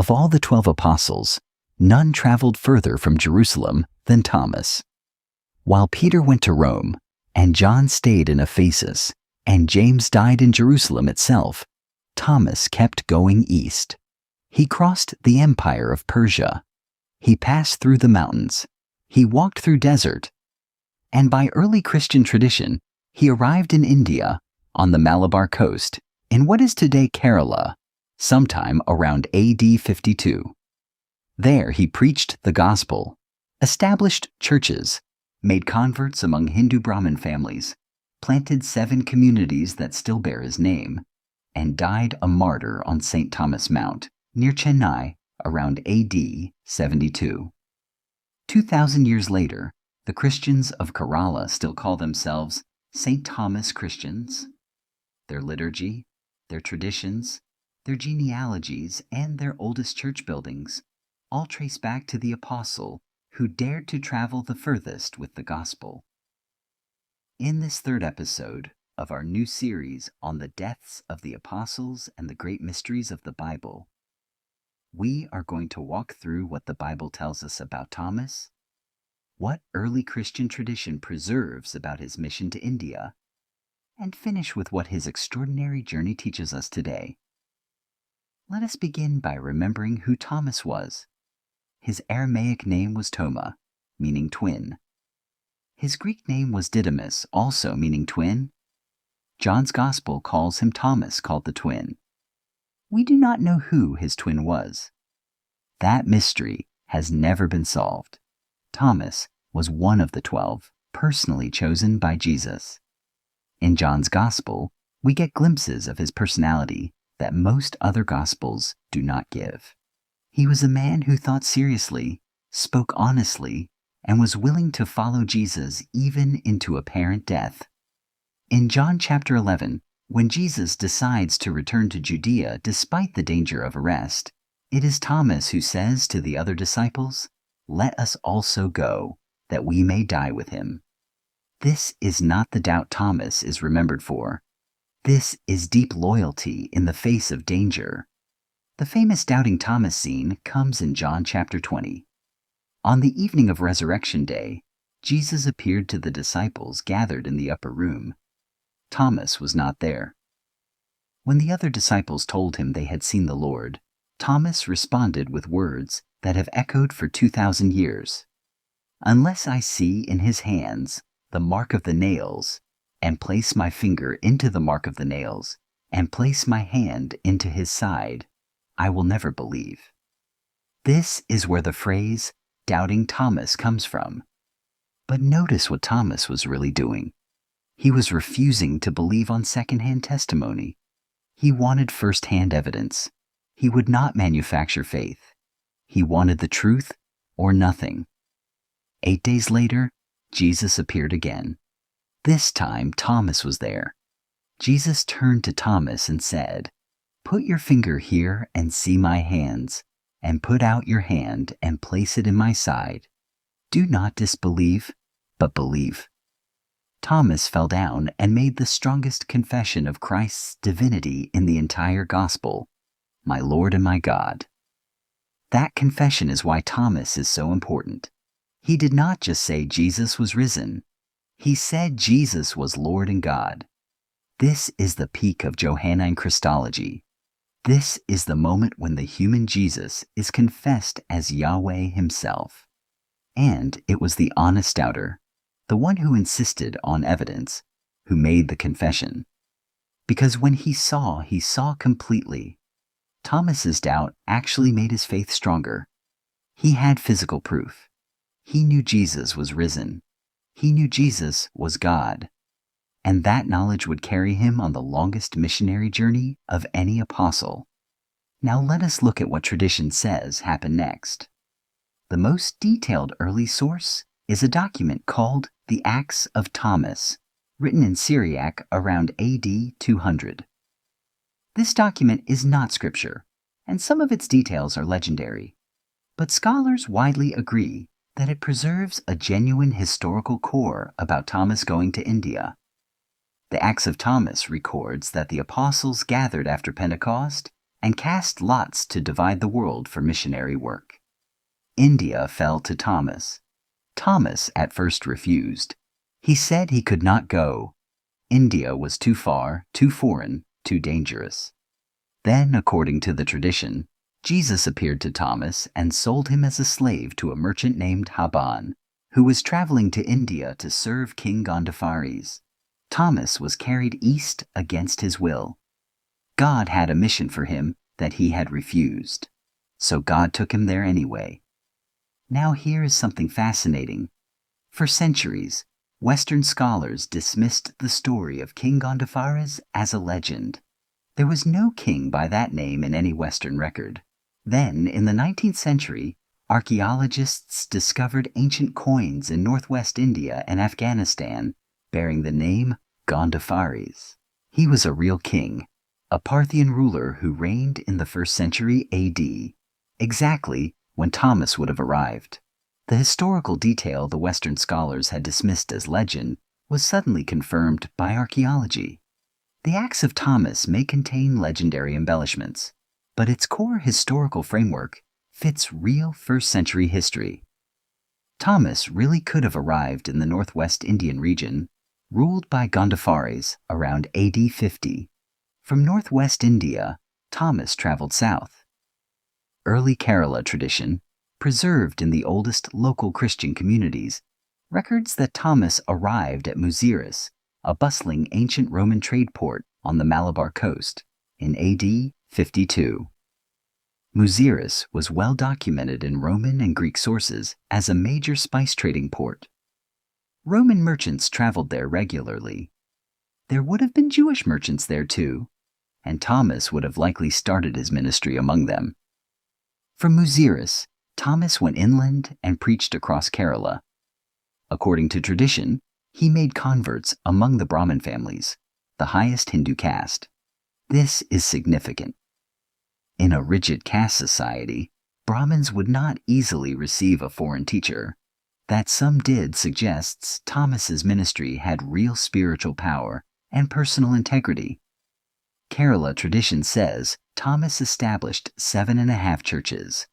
Of all the 12 apostles, none traveled further from Jerusalem than Thomas. While Peter went to Rome, and John stayed in Ephesus, and James died in Jerusalem itself, Thomas kept going east. He crossed the empire of Persia. He passed through the mountains. He walked through desert. And by early Christian tradition, he arrived in India, on the Malabar Coast, in what is today Kerala, sometime around AD 52. There he preached the gospel, established churches, made converts among Hindu Brahmin families, planted 7 communities that still bear his name, and died a martyr on St. Thomas Mount, near Chennai, around AD 72. 2,000 years later, the Christians of Kerala still call themselves St. Thomas Christians. Their liturgy, their traditions, their genealogies, and their oldest church buildings all trace back to the apostle who dared to travel the furthest with the gospel. In this 3rd episode of our new series on the deaths of the apostles and the great mysteries of the Bible, we are going to walk through what the Bible tells us about Thomas, what early Christian tradition preserves about his mission to India, and finish with what his extraordinary journey teaches us today. Let us begin by remembering who Thomas was. His Aramaic name was Toma, meaning twin. His Greek name was Didymus, also meaning twin. John's Gospel calls him Thomas, called the twin. We do not know who his twin was. That mystery has never been solved. Thomas was one of the 12, personally chosen by Jesus. In John's Gospel, we get glimpses of his personality that most other Gospels do not give. He was a man who thought seriously, spoke honestly, and was willing to follow Jesus even into apparent death. In John chapter 11, when Jesus decides to return to Judea despite the danger of arrest, it is Thomas who says to the other disciples, "Let us also go, that we may die with him." This is not the doubt Thomas is remembered for. This is deep loyalty in the face of danger. The famous Doubting Thomas scene comes in John chapter 20. On the evening of Resurrection Day, Jesus appeared to the disciples gathered in the upper room. Thomas was not there. When the other disciples told him they had seen the Lord, Thomas responded with words that have echoed for 2,000 years. "Unless I see in his hands the mark of the nails, and place my finger into the mark of the nails, and place my hand into his side, I will never believe." This is where the phrase, Doubting Thomas, comes from. But notice what Thomas was really doing. He was refusing to believe on second-hand testimony. He wanted first-hand evidence. He would not manufacture faith. He wanted the truth or nothing. 8 days later, Jesus appeared again. This time, Thomas was there. Jesus turned to Thomas and said, "Put your finger here and see my hands, and put out your hand and place it in my side. Do not disbelieve, but believe." Thomas fell down and made the strongest confession of Christ's divinity in the entire gospel, "My Lord and my God." That confession is why Thomas is so important. He did not just say Jesus was risen. He said Jesus was Lord and God. This is the peak of Johannine Christology. This is the moment when the human Jesus is confessed as Yahweh himself. And it was the honest doubter, the one who insisted on evidence, who made the confession. Because when he saw completely. Thomas's doubt actually made his faith stronger. He had physical proof. He knew Jesus was risen. He knew Jesus was God. And that knowledge would carry him on the longest missionary journey of any apostle. Now let us look at what tradition says happened next. The most detailed early source is a document called the Acts of Thomas, written in Syriac around AD 200. This document is not scripture, and some of its details are legendary, but scholars widely agree that it preserves a genuine historical core about Thomas going to India. The Acts of Thomas records that the apostles gathered after Pentecost and cast lots to divide the world for missionary work. India fell to Thomas. Thomas at first refused. He said he could not go. India was too far, too foreign, too dangerous. Then, according to the tradition, Jesus appeared to Thomas and sold him as a slave to a merchant named Haban, who was traveling to India to serve King Gondophares. Thomas was carried east against his will. God had a mission for him that he had refused, so God took him there anyway. Now here is something fascinating. For centuries, Western scholars dismissed the story of King Gondophares as a legend. There was no king by that name in any Western record. Then, in the 19th century, archaeologists discovered ancient coins in northwest India and Afghanistan bearing the name Gondophares. He was a real king, a Parthian ruler who reigned in the 1st century AD, exactly when Thomas would have arrived. The historical detail the Western scholars had dismissed as legend was suddenly confirmed by archaeology. The Acts of Thomas may contain legendary embellishments, but its core historical framework fits real 1st century history. Thomas really could have arrived in the northwest Indian region, ruled by Gondophares around AD 50. From northwest India, Thomas traveled south. Early Kerala tradition, preserved in the oldest local Christian communities, records that Thomas arrived at Muziris, a bustling ancient Roman trade port on the Malabar Coast, in AD 52. Muziris was well documented in Roman and Greek sources as a major spice trading port. Roman merchants traveled there regularly. There would have been Jewish merchants there too, and Thomas would have likely started his ministry among them. From Muziris, Thomas went inland and preached across Kerala. According to tradition, he made converts among the Brahmin families, the highest Hindu caste. This is significant. In a rigid caste society, Brahmins would not easily receive a foreign teacher. That some did suggests Thomas's ministry had real spiritual power and personal integrity. Kerala tradition says Thomas established 7.5 churches.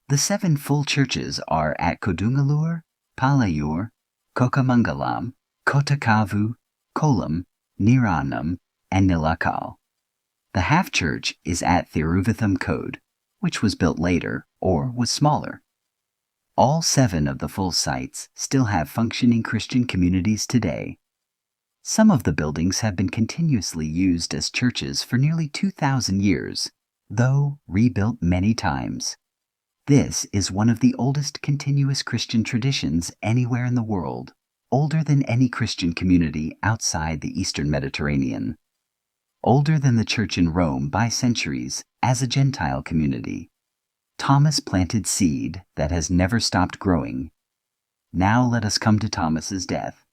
The 7 full churches are at Kodungalur, Palayur, Kokamangalam, Kotakavu, Kollam, Niranam, and Nilakal. The half-church is at Thiruvatham, which was built later or was smaller. All 7 of the full sites still have functioning Christian communities today. Some of the buildings have been continuously used as churches for nearly 2,000 years, though rebuilt many times. This is one of the oldest continuous Christian traditions anywhere in the world, older than any Christian community outside the Eastern Mediterranean. Older than the church in Rome by centuries as a Gentile community. Thomas planted seed that has never stopped growing. Now let us come to Thomas's death.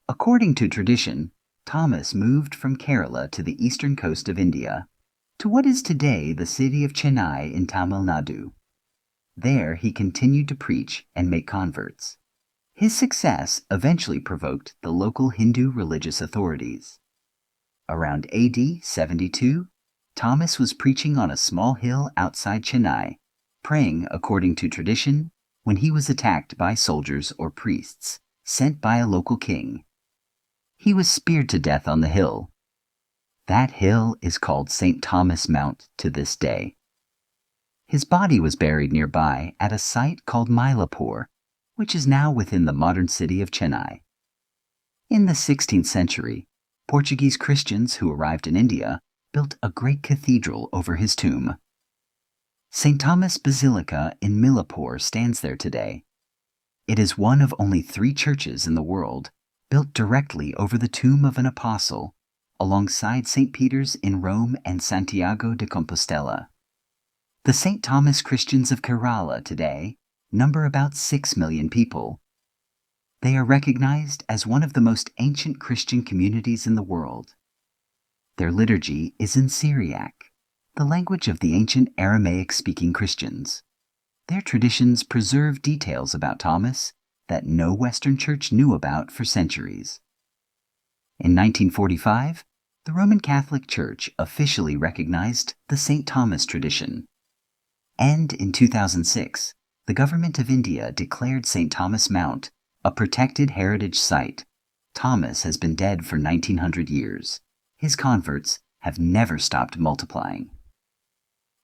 According to tradition, Thomas moved from Kerala to the eastern coast of India, to what is today the city of Chennai in Tamil Nadu. There he continued to preach and make converts. His success eventually provoked the local Hindu religious authorities. Around AD 72, Thomas was preaching on a small hill outside Chennai, praying according to tradition when he was attacked by soldiers or priests sent by a local king. He was speared to death on the hill. That hill is called St. Thomas Mount to this day. His body was buried nearby at a site called Mylapore, which is now within the modern city of Chennai. In the 16th century, Portuguese Christians who arrived in India built a great cathedral over his tomb. St. Thomas Basilica in Mylapore stands there today. It is one of only 3 churches in the world built directly over the tomb of an apostle, alongside St. Peter's in Rome and Santiago de Compostela. The St. Thomas Christians of Kerala today number about 6 million people. They are recognized as one of the most ancient Christian communities in the world. Their liturgy is in Syriac, the language of the ancient Aramaic-speaking Christians. Their traditions preserve details about Thomas that no Western church knew about for centuries. In 1945, The Roman Catholic Church officially recognized the St. Thomas tradition. And in 2006, the government of India declared St. Thomas Mount a protected heritage site. Thomas has been dead for 1900 years. His converts have never stopped multiplying.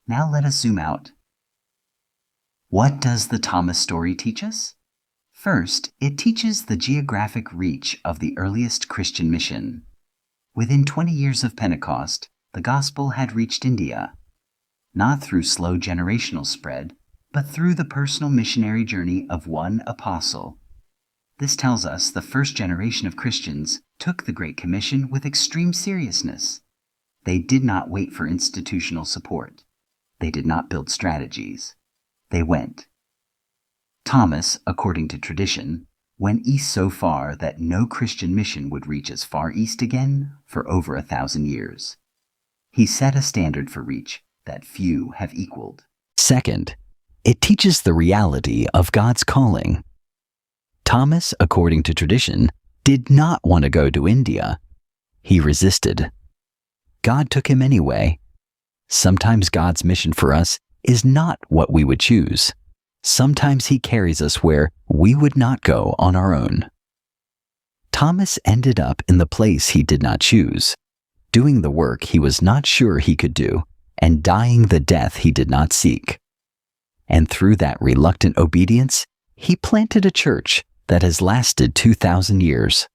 Now let us zoom out. What does the Thomas story teach us? First, it teaches the geographic reach of the earliest Christian mission. Within 20 years of Pentecost, the gospel had reached India, not through slow generational spread, but through the personal missionary journey of one apostle. This tells us the first generation of Christians took the Great Commission with extreme seriousness. They did not wait for institutional support. They did not build strategies. They went. Thomas, according to tradition, went east so far that no Christian mission would reach as far east again for over 1,000 years. He set a standard for reach that few have equaled. Second, it teaches the reality of God's calling. Thomas, according to tradition, did not want to go to India. He resisted. God took him anyway. Sometimes God's mission for us is not what we would choose. Sometimes he carries us where we would not go on our own. Thomas ended up in the place he did not choose, doing the work he was not sure he could do, and dying the death he did not seek. And through that reluctant obedience, he planted a church that has lasted 2,000 years.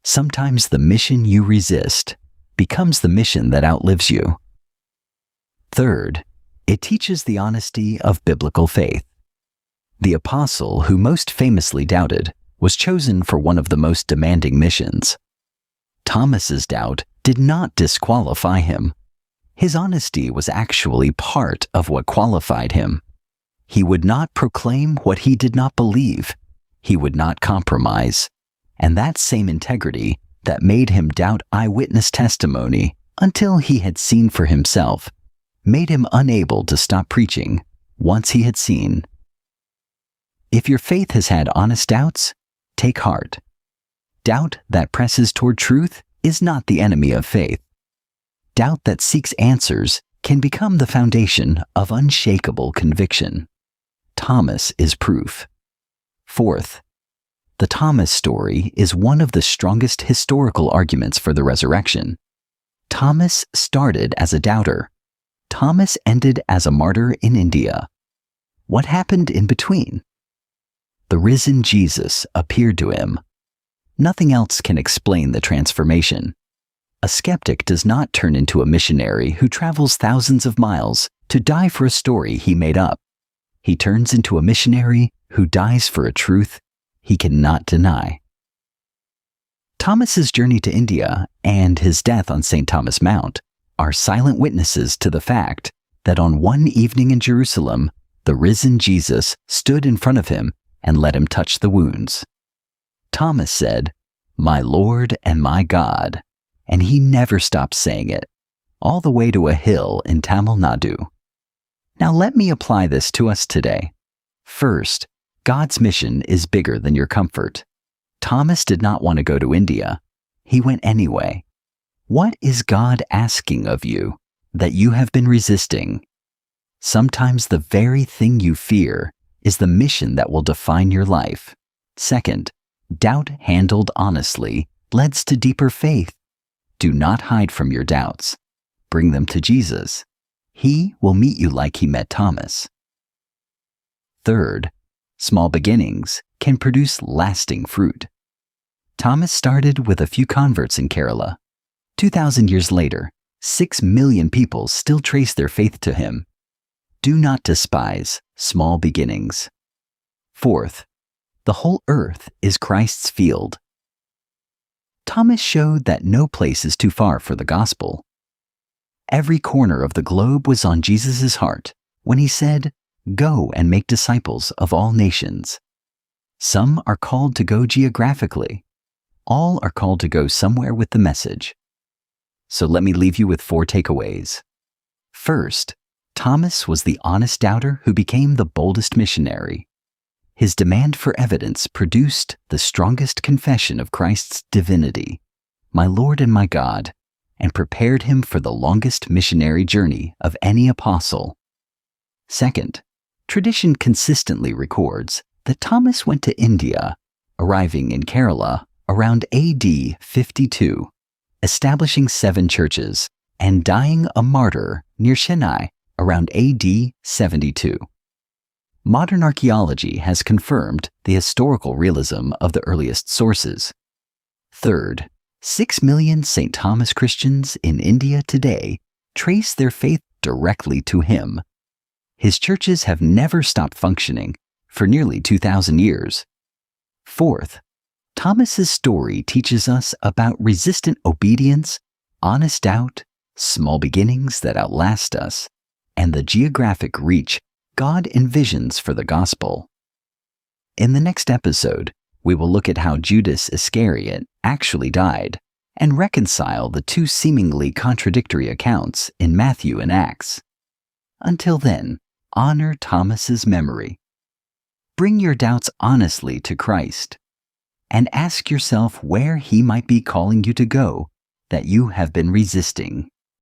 Sometimes the mission you resist becomes the mission that outlives you. Third, it teaches the honesty of biblical faith. The apostle who most famously doubted was chosen for one of the most demanding missions. Thomas's doubt did not disqualify him. His honesty was actually part of what qualified him. He would not proclaim what he did not believe. He would not compromise. And that same integrity that made him doubt eyewitness testimony until he had seen for himself made him unable to stop preaching once he had seen. If your faith has had honest doubts, take heart. Doubt that presses toward truth is not the enemy of faith. Doubt that seeks answers can become the foundation of unshakable conviction. Thomas is proof. Fourth, the Thomas story is one of the strongest historical arguments for the resurrection. Thomas started as a doubter. Thomas ended as a martyr in India. What happened in between? The risen Jesus appeared to him. Nothing else can explain the transformation. A skeptic does not turn into a missionary who travels thousands of miles to die for a story he made up. He turns into a missionary who dies for a truth he cannot deny. Thomas's journey to India and his death on St. Thomas Mount are silent witnesses to the fact that on one evening in Jerusalem, the risen Jesus stood in front of him and let him touch the wounds. Thomas said, "My Lord and my God," and he never stopped saying it, all the way to a hill in Tamil Nadu. Now let me apply this to us today. First, God's mission is bigger than your comfort. Thomas did not want to go to India. He went anyway. What is God asking of you that you have been resisting? Sometimes the very thing you fear is the mission that will define your life. Second, doubt handled honestly leads to deeper faith. Do not hide from your doubts. Bring them to Jesus. He will meet you like he met Thomas. Third, small beginnings can produce lasting fruit. Thomas started with a few converts in Kerala. 2,000 years later, 6 million people still trace their faith to him. Do not despise small beginnings. Fourth, the whole earth is Christ's field. Thomas showed that no place is too far for the gospel. Every corner of the globe was on Jesus' heart when he said, "Go and make disciples of all nations." Some are called to go geographically. All are called to go somewhere with the message. So let me leave you with 4 takeaways. First, Thomas was the honest doubter who became the boldest missionary. His demand for evidence produced the strongest confession of Christ's divinity. "My Lord and my God," and prepared him for the longest missionary journey of any apostle. Second, tradition consistently records that Thomas went to India, arriving in Kerala around AD 52, establishing 7 churches, and dying a martyr near Chennai around AD 72. Modern archaeology has confirmed the historical realism of the earliest sources. Third, 6 million St. Thomas Christians in India today trace their faith directly to him. His churches have never stopped functioning for nearly 2,000 years. Fourth, Thomas's story teaches us about resistant obedience, honest doubt, small beginnings that outlast us, and the geographic reach God envisions for the gospel. In the next episode, we will look at how Judas Iscariot actually died and reconcile the 2 seemingly contradictory accounts in Matthew and Acts. Until then, honor Thomas's memory. Bring your doubts honestly to Christ, and ask yourself where he might be calling you to go that you have been resisting.